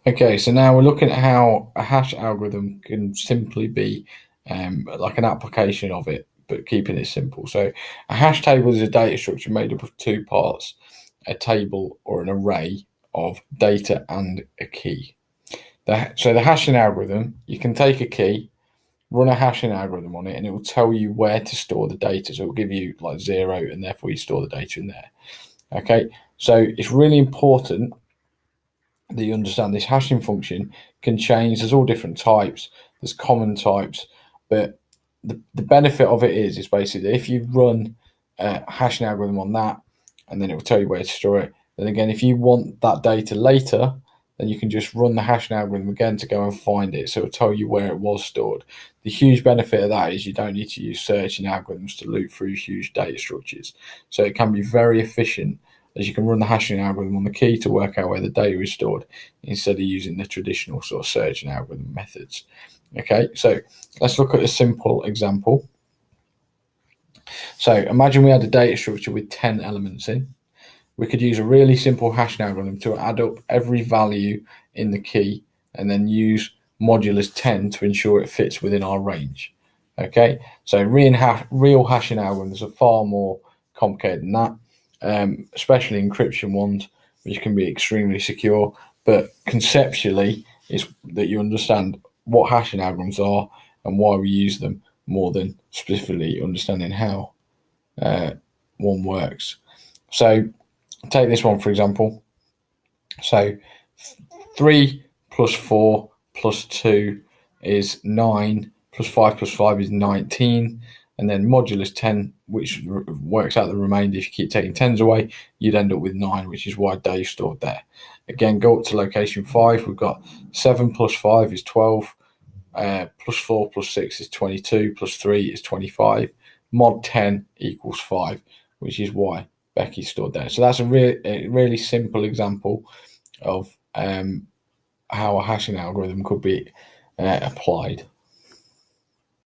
Okay, so now we're looking at how a hash algorithm can simply be like an application of it, but keeping it simple. So a hash table is a data structure made up of two parts, a table or an array of data and a key. So the hashing algorithm, you can take a key, run a hashing algorithm on it, and it will tell you where to store the data. So it will give you like zero, and therefore you store the data in there. Okay, so it's really important that you understand this hashing function can change. There's all different types. There's common types, but the benefit of it is basically if you run a hashing algorithm on that, and then it will tell you where to store it. Then again, if you want that data later, then you can just run the hashing algorithm again to go and find it. So it'll tell you where it was stored. The huge benefit of that is you don't need to use searching algorithms to loop through huge data structures. So it can be very efficient as you can run the hashing algorithm on the key to work out where the data is stored instead of using the traditional sort of searching algorithm methods. Okay, so let's look at a simple example. So imagine we had a data structure with 10 elements in. We could use a really simple hashing algorithm to add up every value in the key and then use modulus 10 to ensure it fits within our range. Okay, so real hashing algorithms are far more complicated than that, especially encryption ones, which can be extremely secure. But conceptually, it's that you understand what hashing algorithms are and why we use them more than specifically understanding how one works. So take this one for example. So 3 plus 4 plus 2 is 9, plus 5 plus 5 is 19, and then modulus 10, which works out the remainder. If you keep taking tens away, you'd end up with 9, which is why Dave stored there. Again, go up to location 5. We've got 7 plus 5 is 12, plus 4 plus 6 is 22, plus 3 is 25. Mod 10 equals 5, which is why Becky stored there. So that's a really simple example of how a hashing algorithm could be applied.